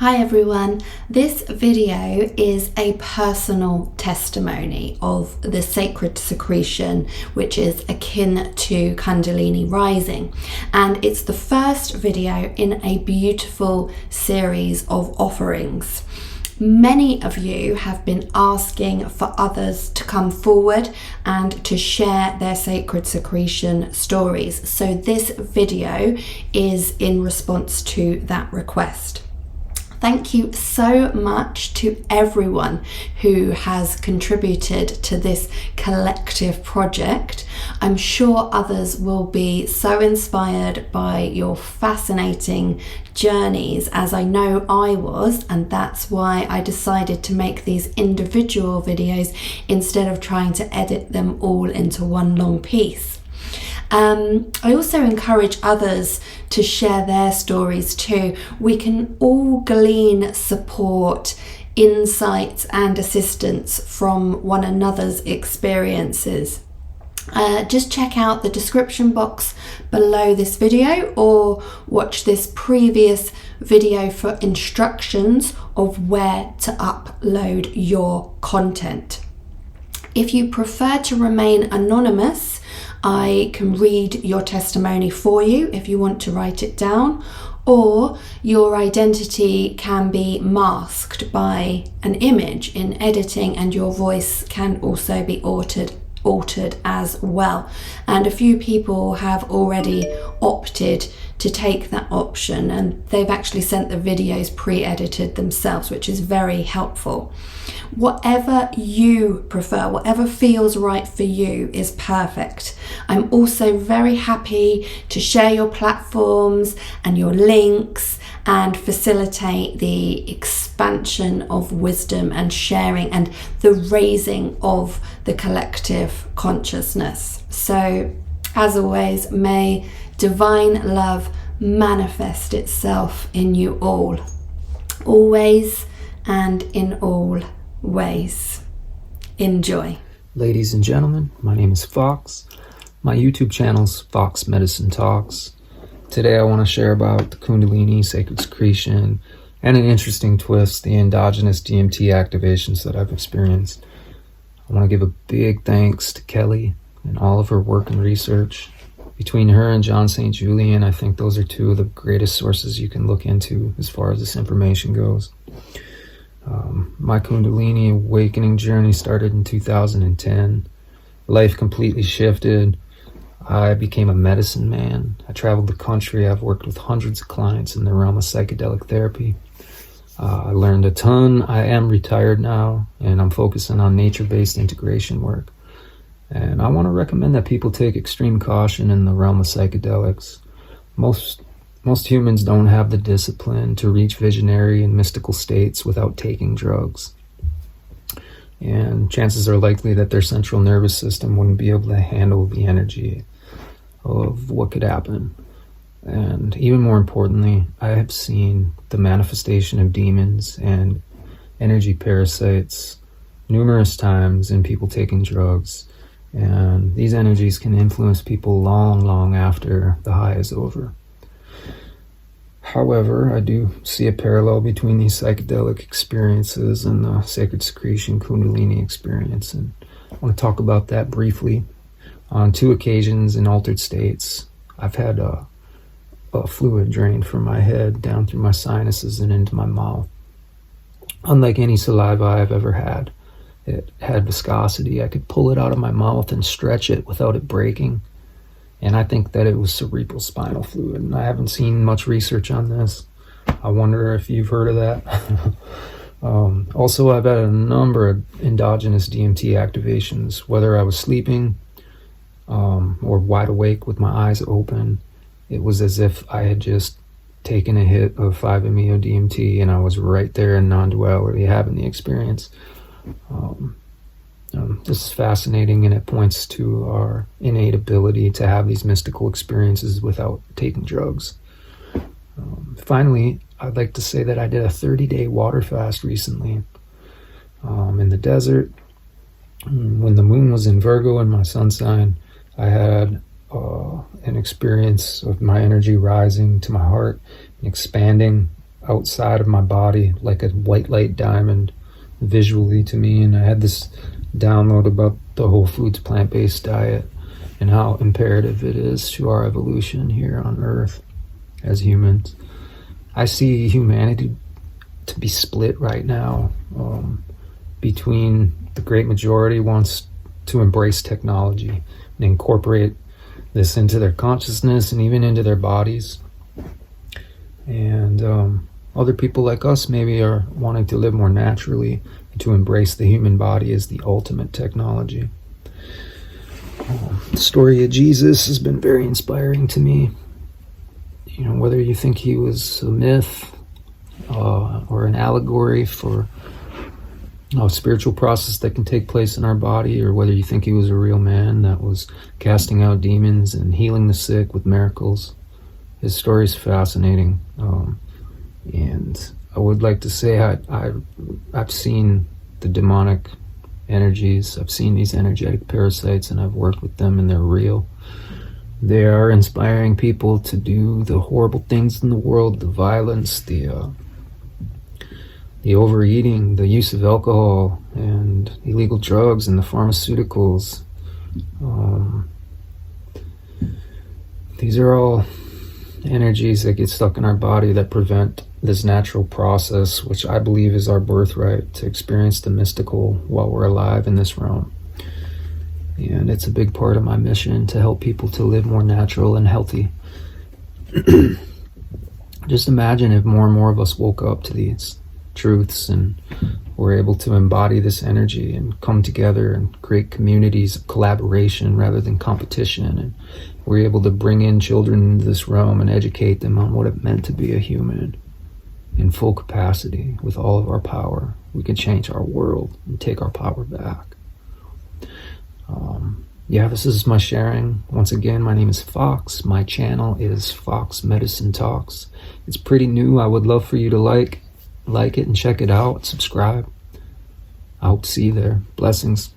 Hi everyone, this video is a personal testimony of the sacred secretion, which is akin to Kundalini rising, and it's the first video in a beautiful series of offerings. Many of you have been asking for others to come forward and to share their sacred secretion stories, so this video is in response to that request. Thank you so much to everyone who has contributed to this collective project. I'm sure others will be so inspired by your fascinating journeys, as I know I was, and that's why I decided to make these individual videos instead of trying to edit them all into one long piece. I also encourage others to share their stories too. We can all glean support, insights and assistance from one another's experiences. Just check out the description box below this video or watch this previous video for instructions of where to upload your content. If you prefer to remain anonymous, I can read your testimony for you if you want to write it down, or your identity can be masked by an image in editing, and your voice can also be altered as well. And a few people have already opted to take that option, and they've actually sent the videos pre-edited themselves, which is very helpful. Whatever you prefer, whatever feels right for you is perfect. I'm also very happy to share your platforms and your links and facilitate the expansion of wisdom and sharing and the raising of the collective consciousness. So, as always, may divine love manifest itself in you all, always and in all ways. Enjoy. Ladies and gentlemen, my name is Fox. My YouTube channel is Fox Medicine Talks. Today I want to share about the Kundalini, sacred secretion, and an interesting twist, the endogenous DMT activations that I've experienced. I want to give a big thanks to Kelly and all of her work and research. Between her and John St. Julian, I think those are two of the greatest sources you can look into as far as this information goes. My Kundalini awakening journey started in 2010. Life completely shifted. I became a medicine man. I traveled the country. I've worked with hundreds of clients in the realm of psychedelic therapy. I learned a ton. I am retired now, and I'm focusing on nature-based integration work. And I want to recommend that people take extreme caution in the realm of psychedelics. Most humans don't have the discipline to reach visionary and mystical states without taking drugs. And chances are likely that their central nervous system wouldn't be able to handle the energy of what could happen. And even more importantly, I have seen the manifestation of demons and energy parasites numerous times in people taking drugs. And these energies can influence people long after the high is over. However, I do see a parallel between these psychedelic experiences and the sacred secretion Kundalini experience, and I want to talk about that briefly. On 2 occasions in altered states, I've had a fluid drain from my head down through my sinuses and into my mouth. Unlike any saliva I've ever had, it had viscosity. I could pull it out of my mouth and stretch it without it breaking. And I think that it was cerebral spinal fluid. And I haven't seen much research on this. I wonder if you've heard of that. Also, I've had a number of endogenous DMT activations, whether I was sleeping or wide awake with my eyes open. It was as if I had just taken a hit of 5-MeO-DMT and I was right there in non-duality having the experience. This is fascinating, and it points to our innate ability to have these mystical experiences without taking drugs. Finally, I'd like to say that I did a 30-day water fast recently in the desert. When the moon was in Virgo in my sun sign, I had an experience of my energy rising to my heart and expanding outside of my body, like a white light diamond visually to me. And I had this download about the whole foods plant-based diet and how imperative it is to our evolution here on Earth as humans. I see humanity to be split right now between the great majority wants to embrace technology and incorporate this into their consciousness and even into their bodies. And other people like us maybe are wanting to live more naturally, to embrace the human body as the ultimate technology. The story of Jesus has been very inspiring to me. You know, whether you think he was a myth or an allegory for a spiritual process that can take place in our body, or whether you think he was a real man that was casting out demons and healing the sick with miracles, his story is fascinating. And I would like to say I've seen the demonic energies. I've seen these energetic parasites, and I've worked with them, and they're real. They are inspiring people to do the horrible things in the world, the violence, the overeating, the use of alcohol and illegal drugs and the pharmaceuticals. These are all energies that get stuck in our body that prevent this natural process, which I believe is our birthright, to experience the mystical while we're alive in this realm. And it's a big part of my mission to help people to live more natural and healthy. Just imagine if more and more of us woke up to these truths and were able to embody this energy and come together and create communities of collaboration rather than competition, and we're able to bring in children into this realm and educate them on what it meant to be a human in full capacity with all of our power. We can change our world and take our power back. This is my sharing. Once again, my name is Fox. My channel is Fox Medicine Talks. It's pretty new. I would love for you to like it and check it out, subscribe. I hope to see you there. Blessings.